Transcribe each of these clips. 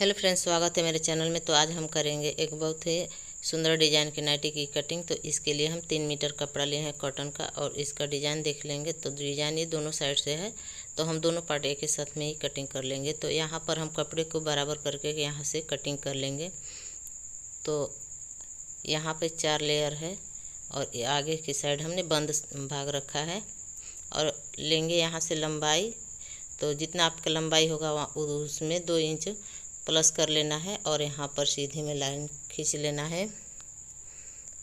Hello friends, स्वागत है मेरे चैनल में। तो आज हम करेंगे एक बहुत ही सुंदर डिजाइन की नाइटी की कटिंग। तो इसके लिए हम 3 मीटर कपड़ा लिए हैं कॉटन का और इसका डिजाइन देख लेंगे। तो डिजाइन ये दोनों साइड से है, तो हम दोनों पार्ट एक ही साथ में ही कटिंग कर लेंगे। तो यहाँ पर हम कपड़े को बराबर करके यहाँ से कटिंग कर लेंगे। तो यहाँ पे 4 लेयर है और आगे की साइड हमने बंद भाग रखा है और लेंगे यहाँ से लंबाई। तो जितना आपका लंबाई होगा उसमें 2 इंच प्लस कर लेना है और यहाँ पर सीधी में लाइन खींच लेना है।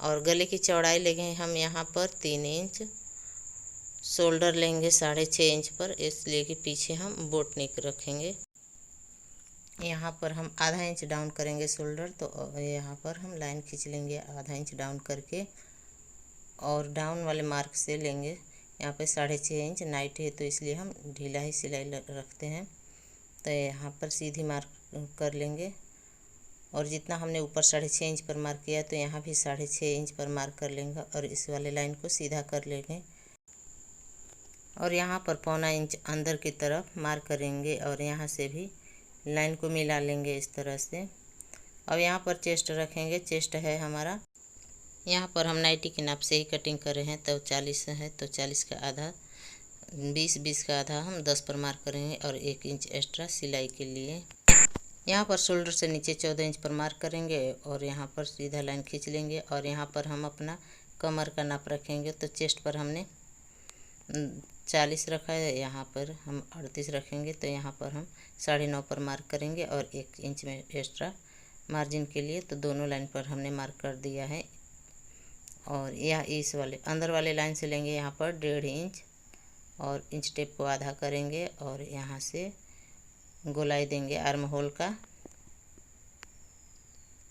और गले की चौड़ाई लेंगे हम यहाँ पर 3 इंच, शोल्डर लेंगे 6.5 इंच पर, इसलिए कि पीछे हम बोट नेक रखेंगे। यहाँ पर हम आधा इंच डाउन करेंगे शोल्डर। तो यहाँ पर हम लाइन खींच लेंगे आधा इंच डाउन करके और डाउन वाले मार्क से लेंगे। यहाँ पे 6.5 इंच नाइट है तो इसलिए हम ढीला ही सिलाई रखते हैं। तो यहाँ पर सीधी मार्क कर लेंगे और जितना हमने ऊपर 6.5 इंच पर मार्क किया तो यहाँ भी 6.5 इंच पर मार्क कर लेंगे और इस वाले लाइन को सीधा कर लेंगे और यहाँ पर 1.25 इंच अंदर की तरफ मार्क करेंगे और यहाँ से भी लाइन को मिला लेंगे इस तरह से। अब यहाँ पर चेस्ट रखेंगे। चेस्ट है हमारा, यहाँ पर हम नाइटी के नाप से ही कटिंग कर रहे हैं। तो 40 है तो 40 का आधा 20 का आधा हम 10 पर मार्क करेंगे और 1 इंच एक्स्ट्रा सिलाई के लिए। यहाँ पर शोल्डर से नीचे 14 इंच पर मार्क करेंगे और यहाँ पर सीधा लाइन खींच लेंगे और यहाँ पर हम अपना कमर का नाप रखेंगे। तो चेस्ट पर हमने 40 रखा है, यहाँ पर हम 38 रखेंगे। तो यहाँ पर हम 9.5 पर मार्क करेंगे और 1 इंच में एक्स्ट्रा मार्जिन के लिए। तो दोनों लाइन पर हमने मार्क कर दिया है और यह इस वाले अंदर वाले लाइन से लेंगे यहाँ पर 1.5 इंच और इंच टेप को आधा करेंगे और यहाँ से गोलाई देंगे आर्म होल का।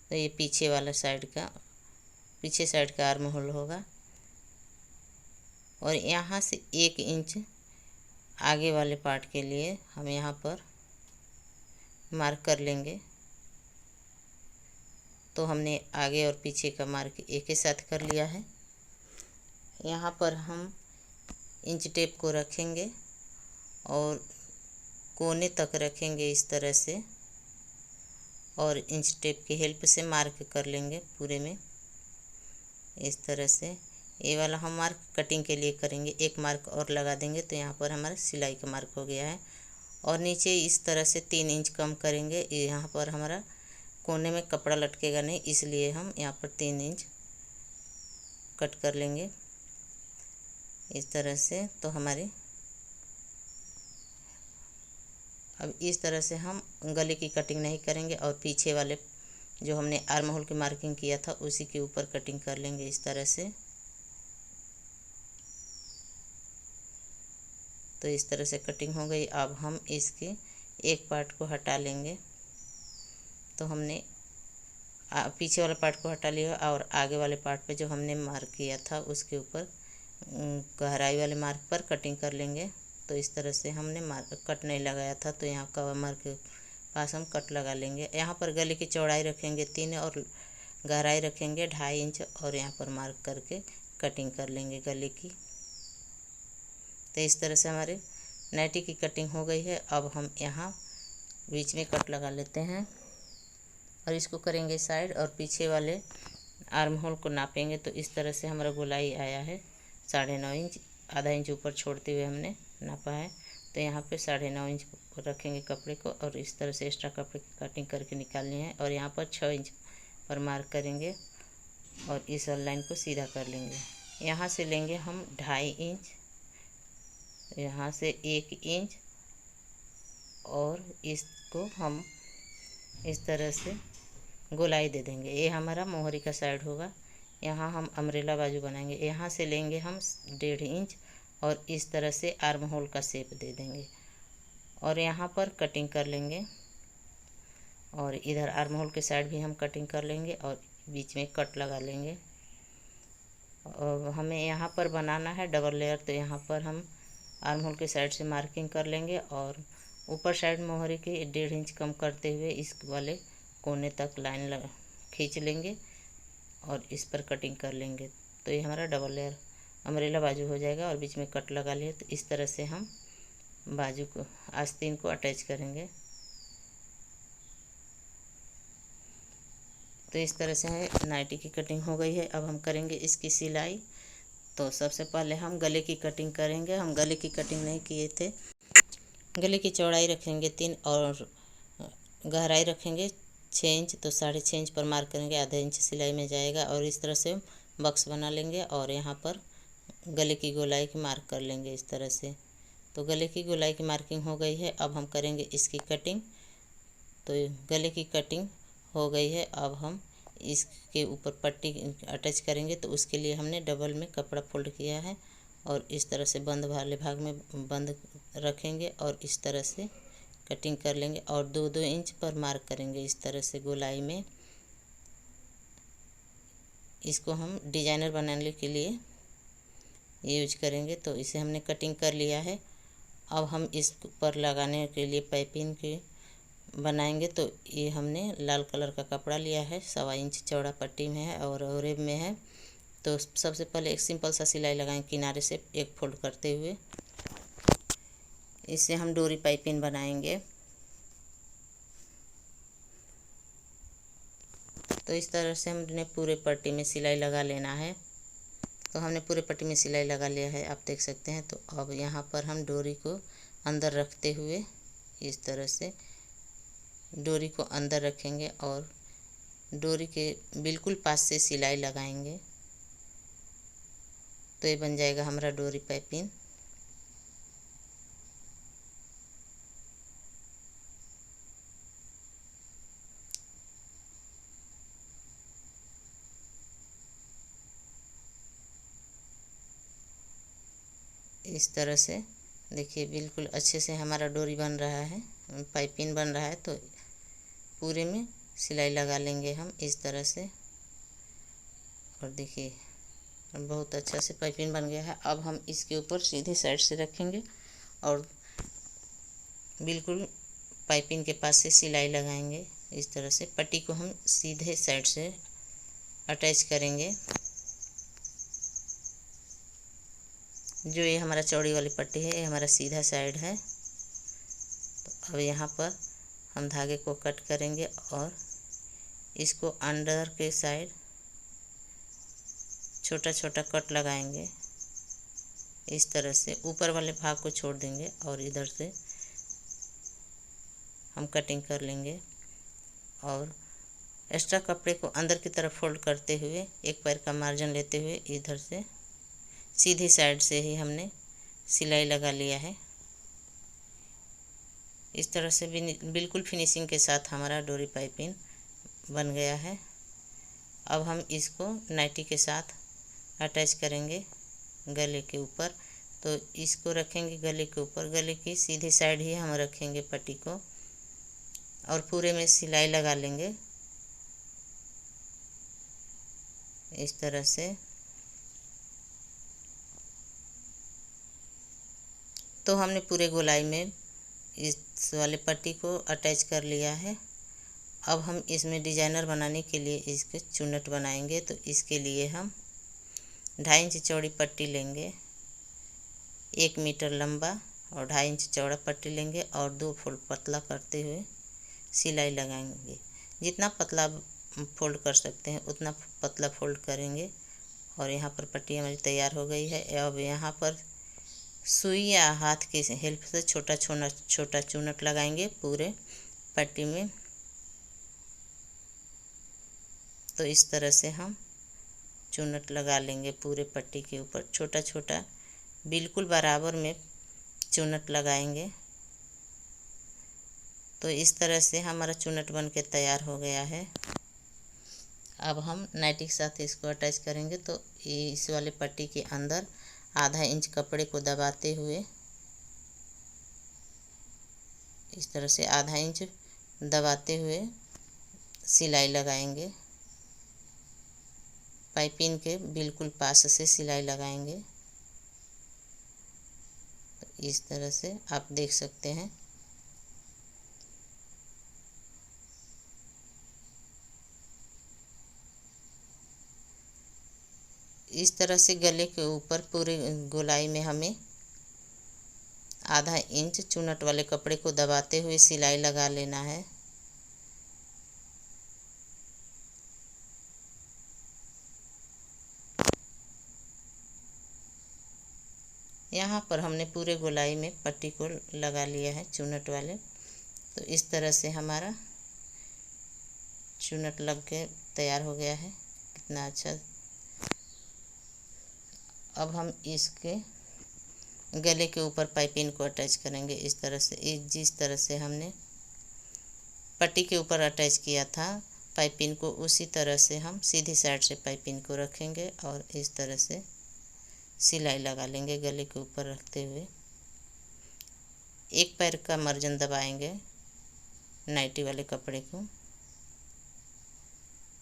तो ये पीछे साइड का आर्म होल होगा और यहाँ से 1 इंच आगे वाले पार्ट के लिए हम यहाँ पर मार्क कर लेंगे। तो हमने आगे और पीछे का मार्क एक ही साथ कर लिया है। यहाँ पर हम इंच टेप को रखेंगे और कोने तक रखेंगे इस तरह से और इंच टेप की हेल्प से मार्क कर लेंगे पूरे में इस तरह से। ये वाला हम मार्क कटिंग के लिए करेंगे, एक मार्क और लगा देंगे तो यहाँ पर हमारा सिलाई का मार्क हो गया है। और नीचे इस तरह से 3 इंच कम करेंगे। यहाँ पर हमारा कोने में कपड़ा लटकेगा नहीं, इसलिए हम यहाँ पर 3 इंच कट कर लेंगे इस तरह से। तो हमारी अब इस तरह से हम गले की कटिंग नहीं करेंगे और पीछे वाले जो हमने आर्म होल की मार्किंग किया था उसी के ऊपर कटिंग कर लेंगे इस तरह से। तो इस तरह से कटिंग हो गई। अब हम इसके एक पार्ट को हटा लेंगे। तो हमने पीछे वाले पार्ट को हटा लिया और आगे वाले पार्ट पे जो हमने मार्क किया था उसके ऊपर गहराई वाले मार्क पर कटिंग कर लेंगे। तो इस तरह से हमने कट नहीं लगाया था तो यहाँ कमर के पास हम कट लगा लेंगे। यहाँ पर गले की चौड़ाई रखेंगे 3 और गहराई रखेंगे 2.5 इंच और यहाँ पर मार्क करके कटिंग कर लेंगे गले की। तो इस तरह से हमारे नाइटी की कटिंग हो गई है। अब हम यहाँ बीच में कट लगा लेते हैं और इसको करेंगे साइड और पीछे वाले आर्म होल को नापेंगे। तो इस तरह से हमारा गोलाई आया है 9.5 इंच, आधा इंच ऊपर छोड़ते हुए हमने नापा है। तो यहाँ पे 9.5 इंच रखेंगे कपड़े को और इस तरह से एक्स्ट्रा कपड़े की कटिंग करके निकालनी है और यहाँ पर 6 इंच पर मार्क करेंगे और इस लाइन को सीधा कर लेंगे। यहाँ से लेंगे हम 2.5 इंच, यहाँ से 1 इंच और इसको हम इस तरह से गोलाई दे देंगे। ये हमारा मोहरी का साइड होगा। यहाँ हम अम्ब्रेला बाजू बनाएंगे। यहाँ से लेंगे हम 1.5 इंच और इस तरह से आर्म होल का शेप दे देंगे और यहाँ पर कटिंग कर लेंगे और इधर आर्म होल के साइड भी हम कटिंग कर लेंगे और बीच में कट लगा लेंगे। और हमें यहाँ पर बनाना है डबल लेयर। तो यहाँ पर हम आर्म होल के साइड से मार्किंग कर लेंगे और ऊपर साइड मोहरी के 1.5 इंच कम करते हुए इस वाले कोने तक लाइन खींच लेंगे और इस पर कटिंग कर लेंगे। तो ये हमारा डबल लेयर अम्ब्रेला बाजू हो जाएगा और बीच में कट लगा लिए। तो इस तरह से हम बाजू को आस्तीन को अटैच करेंगे। तो इस तरह से है नाइटी की कटिंग हो गई है। अब हम करेंगे इसकी सिलाई। तो सबसे पहले हम गले की कटिंग करेंगे। हम गले की कटिंग नहीं किए थे। गले की चौड़ाई रखेंगे 3 और गहराई रखेंगे 6 इंच। तो 6.5 इंच पर मार्क करेंगे, आधा इंच सिलाई में जाएगा। और इस तरह से बॉक्स बना लेंगे और यहाँ पर गले की गोलाई की मार्क कर लेंगे इस तरह से। तो गले की गोलाई की मार्किंग हो गई है। अब हम करेंगे इसकी कटिंग। तो गले की कटिंग हो गई है। अब हम इसके ऊपर पट्टी अटैच करेंगे। तो उसके लिए हमने डबल में कपड़ा फोल्ड किया है और इस तरह से बंद वाले भाग में बंद रखेंगे और इस तरह से कटिंग कर लेंगे और 2-2 इंच पर मार्क करेंगे इस तरह से गोलाई में। इसको हम डिजाइनर बनाने के लिए यूज करेंगे। तो इसे हमने कटिंग कर लिया है। अब हम इस पर लगाने के लिए पाइपिंग के बनाएंगे। तो ये हमने लाल कलर का कपड़ा लिया है, 1.25 इंच चौड़ा पट्टी में है और ओरेब में है। तो सबसे पहले एक सिंपल सा सिलाई लगाएं किनारे से एक फोल्ड करते हुए। इससे हम डोरी पाइपिंग बनाएंगे। तो इस तरह से हमने पूरे पट्टी में सिलाई लगा लेना है। तो हमने पूरे पट्टी में सिलाई लगा लिया है, आप देख सकते हैं। तो अब यहाँ पर हम डोरी को अंदर रखते हुए इस तरह से डोरी को अंदर रखेंगे और डोरी के बिल्कुल पास से सिलाई लगाएंगे। तो ये बन जाएगा हमारा डोरी पाइपिंग। इस तरह से देखिए बिल्कुल अच्छे से हमारा डोरी बन रहा है, पाइपिंग बन रहा है। तो पूरे में सिलाई लगा लेंगे हम इस तरह से। और देखिए बहुत अच्छा से पाइपिंग बन गया है। अब हम इसके ऊपर सीधे साइड से रखेंगे और बिल्कुल पाइपिंग के पास से सिलाई लगाएंगे इस तरह से। पट्टी को हम सीधे साइड से अटैच करेंगे। जो ये हमारा चौड़ी वाली पट्टी है ये हमारा सीधा साइड है। तो अब यहाँ पर हम धागे को कट करेंगे और इसको अंडर के साइड छोटा छोटा कट लगाएंगे इस तरह से। ऊपर वाले भाग को छोड़ देंगे और इधर से हम कटिंग कर लेंगे। और एक्स्ट्रा कपड़े को अंदर की तरफ फोल्ड करते हुए एक पैर का मार्जिन लेते हुए इधर से सीधी साइड से ही हमने सिलाई लगा लिया है। इस तरह से बिल्कुल फिनिशिंग के साथ हमारा डोरी पाइपिंग बन गया है। अब हम इसको नाइटी के साथ अटैच करेंगे गले के ऊपर। तो इसको रखेंगे गले के ऊपर, गले की सीधी साइड ही हम रखेंगे पट्टी को और पूरे में सिलाई लगा लेंगे इस तरह से। तो हमने पूरे गोलाई में इस वाले पट्टी को अटैच कर लिया है। अब हम इसमें डिजाइनर बनाने के लिए इसके चुन्नट बनाएंगे। तो इसके लिए हम 2.5 इंच चौड़ी पट्टी लेंगे, 1 मीटर लंबा और 2.5 इंच चौड़ा पट्टी लेंगे और 2 फोल्ड पतला करते हुए सिलाई लगाएंगे। जितना पतला फोल्ड कर सकते हैं उतना पतला फोल्ड करेंगे। और यहाँ पर पट्टी हमारी तैयार हो गई है। अब यहाँ पर सुई या हाथ की हेल्प से छोटा चुन्नट लगाएंगे पूरे पट्टी में। तो इस तरह से हम चुन्नट लगा लेंगे पूरे पट्टी के ऊपर, छोटा छोटा बिल्कुल बराबर में चुन्नट लगाएंगे। तो इस तरह से हमारा चुन्नट बन के तैयार हो गया है। अब हम नाइटी के साथ इसको अटैच करेंगे। तो इस वाले पट्टी के अंदर आधा इंच कपड़े को दबाते हुए इस तरह से आधा इंच दबाते हुए सिलाई लगाएंगे। पाइपिंग के बिल्कुल पास से सिलाई लगाएंगे। तो इस तरह से आप देख सकते हैं। इस तरह से गले के ऊपर पूरे गोलाई में हमें आधा इंच चुन्नट वाले कपड़े को दबाते हुए सिलाई लगा लेना है। यहाँ पर हमने पूरे गोलाई में पट्टी को लगा लिया है चुनट वाले। तो इस तरह से हमारा चुनट लग के तैयार हो गया है, कितना अच्छा। अब हम इसके गले के ऊपर पाइपिंग को अटैच करेंगे इस तरह से। जिस तरह से हमने पट्टी के ऊपर अटैच किया था पाइपिंग को, उसी तरह से हम सीधी साइड से पाइपिंग को रखेंगे और इस तरह से सिलाई लगा लेंगे गले के ऊपर रखते हुए। एक पैर का मार्जिन दबाएंगे नाइटी वाले कपड़े को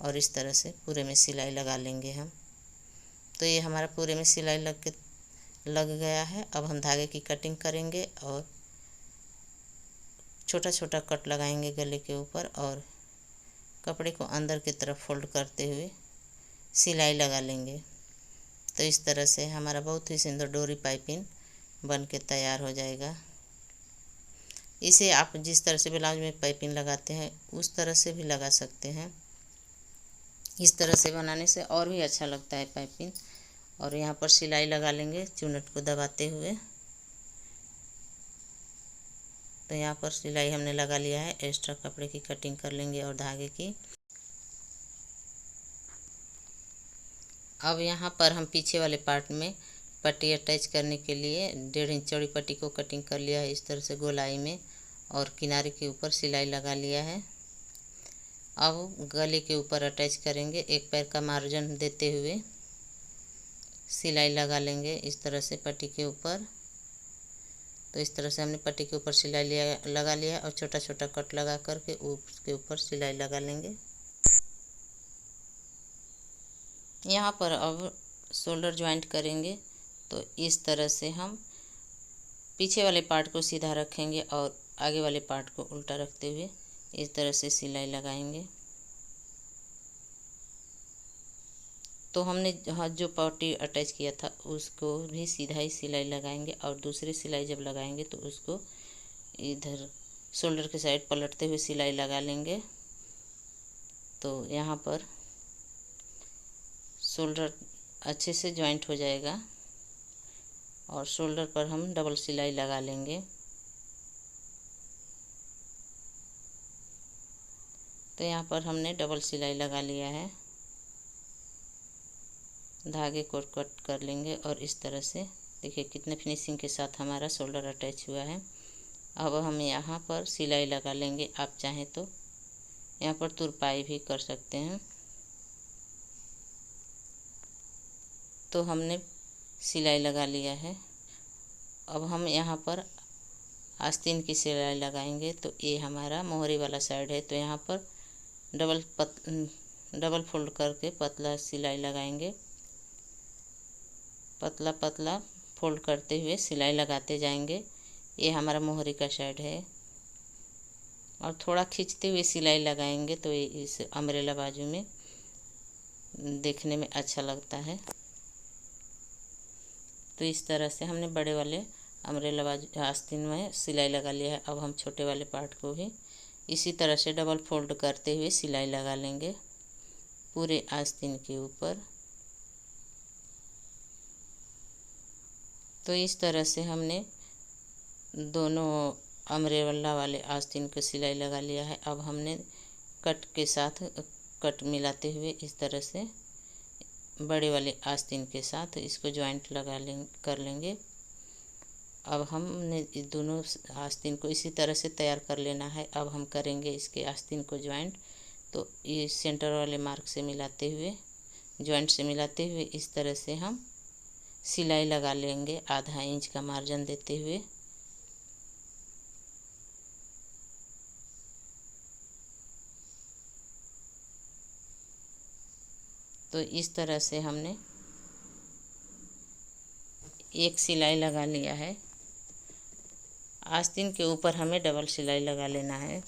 और इस तरह से पूरे में सिलाई लगा लेंगे हम। तो ये हमारा पूरे में सिलाई लग गया है। अब हम धागे की कटिंग करेंगे और छोटा छोटा कट लगाएंगे गले के ऊपर और कपड़े को अंदर की तरफ फोल्ड करते हुए सिलाई लगा लेंगे। तो इस तरह से हमारा बहुत ही सुंदर डोरी पाइपिंग बन के तैयार हो जाएगा। इसे आप जिस तरह से ब्लाउज में पाइपिंग लगाते हैं उस तरह से भी लगा सकते हैं। इस तरह से बनाने से और भी अच्छा लगता है पाइपिंग। और यहाँ पर सिलाई लगा लेंगे चुनट को दबाते हुए। तो यहाँ पर सिलाई हमने लगा लिया है। एक्स्ट्रा कपड़े की कटिंग कर लेंगे और धागे की। अब यहाँ पर हम पीछे वाले पार्ट में पट्टी अटैच करने के लिए 1.5 इंच चौड़ी पट्टी को कटिंग कर लिया है इस तरह से गोलाई में और किनारे के ऊपर सिलाई लगा लिया है। अब गले के ऊपर अटैच करेंगे, एक पैर का मार्जिन देते हुए सिलाई लगा लेंगे इस तरह से पट्टी के ऊपर। तो इस तरह से हमने पट्टी के ऊपर सिलाई लगा लिया और छोटा छोटा कट लगा करके उसके ऊपर सिलाई लगा लेंगे। यहाँ पर अब शोल्डर ज्वाइंट करेंगे। तो इस तरह से हम पीछे वाले पार्ट को सीधा रखेंगे और आगे वाले पार्ट को उल्टा रखते हुए इस तरह से सिलाई लगाएंगे। तो हमने जो पट्टी अटैच किया था उसको भी सीधा ही सिलाई लगाएंगे और दूसरी सिलाई जब लगाएंगे तो उसको इधर शोल्डर के साइड पलटते हुए सिलाई लगा लेंगे। तो यहाँ पर शोल्डर अच्छे से ज्वाइंट हो जाएगा और शोल्डर पर हम डबल सिलाई लगा लेंगे। तो यहाँ पर हमने डबल सिलाई लगा लिया है। धागे को कट कर लेंगे और इस तरह से देखिए कितने फिनिशिंग के साथ हमारा शोल्डर अटैच हुआ है। अब हम यहाँ पर सिलाई लगा लेंगे। आप चाहें तो यहाँ पर तुरपाई भी कर सकते हैं। तो हमने सिलाई लगा लिया है। अब हम यहाँ पर आस्तीन की सिलाई लगाएंगे। तो ये हमारा मोहरी वाला साइड है। तो यहाँ पर डबल फोल्ड करके पतला सिलाई लगाएंगे। पतला पतला फोल्ड करते हुए सिलाई लगाते जाएंगे। ये हमारा मोहरी का साइड है और थोड़ा खींचते हुए सिलाई लगाएंगे तो ये इस अम्ब्रेला बाजू में देखने में अच्छा लगता है। तो इस तरह से हमने बड़े वाले अम्ब्रेला बाजू आस्तीन में सिलाई लगा लिया है। अब हम छोटे वाले पार्ट को भी इसी तरह से डबल फोल्ड करते हुए सिलाई लगा लेंगे पूरे आस्तीन के ऊपर। तो इस तरह से हमने दोनों अम्ब्रेला वाले आस्तीन को सिलाई लगा लिया है। अब हमने कट के साथ कट मिलाते हुए इस तरह से बड़े वाले आस्तीन के साथ इसको ज्वाइंट कर लेंगे। अब हमने दोनों आस्तीन को इसी तरह से तैयार कर लेना है। अब हम करेंगे इसके आस्तीन को ज्वाइंट। तो ये सेंटर वाले मार्क से मिलाते हुए ज्वाइंट से मिलाते हुए इस तरह से हम सिलाई लगा लेंगे आधा इंच का मार्जिन देते हुए। तो इस तरह से हमने एक सिलाई लगा लिया है। आस्तीन के ऊपर हमें डबल सिलाई लगा लेना है।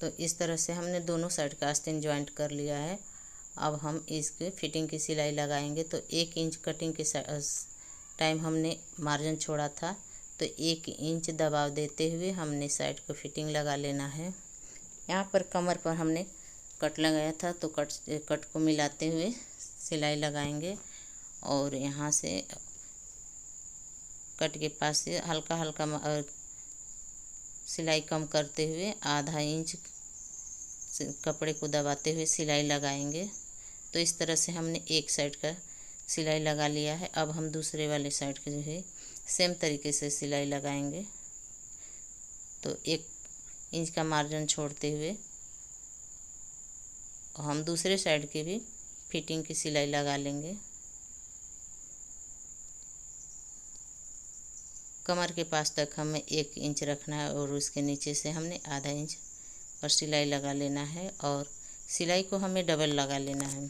तो इस तरह से हमने दोनों साइड का आस्तीन ज्वाइंट कर लिया है। अब हम इसके फिटिंग की सिलाई लगाएंगे। तो 1 इंच कटिंग के टाइम हमने मार्जिन छोड़ा था। तो 1 इंच दबाव देते हुए हमने साइड को फिटिंग लगा लेना है। यहाँ पर कमर पर हमने कट लगाया था तो कट को मिलाते हुए सिलाई लगाएंगे और यहाँ से कट के पास से हल्का हल्का सिलाई कम करते हुए आधा इंच कपड़े को दबाते हुए सिलाई लगाएंगे। तो इस तरह से हमने एक साइड का सिलाई लगा लिया है। अब हम दूसरे वाले साइड के जो है सेम तरीके से सिलाई लगाएंगे। तो 1 इंच का मार्जिन छोड़ते हुए हम दूसरे साइड के भी फिटिंग की सिलाई लगा लेंगे। कमर के पास तक हमें 1 इंच रखना है और उसके नीचे से हमने आधा इंच पर सिलाई लगा लेना है और सिलाई को हमें डबल लगा लेना है।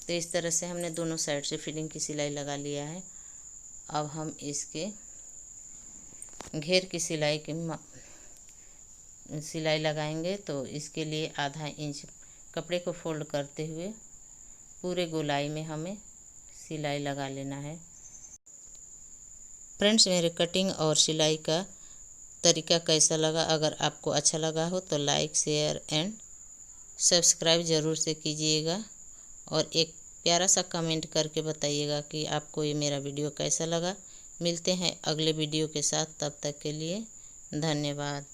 तो इस तरह से हमने दोनों साइड से फिटिंग की सिलाई लगा लिया है। अब हम इसके घेर की सिलाई लगाएंगे। तो इसके लिए आधा इंच कपड़े को फोल्ड करते हुए पूरे गोलाई में हमें सिलाई लगा लेना है। फ्रेंड्स, मेरे कटिंग और सिलाई का तरीका कैसा लगा? अगर आपको अच्छा लगा हो तो लाइक, शेयर एंड सब्सक्राइब ज़रूर से कीजिएगा और एक प्यारा सा कमेंट करके बताइएगा कि आपको ये मेरा वीडियो कैसा लगा। मिलते हैं अगले वीडियो के साथ, तब तक के लिए धन्यवाद।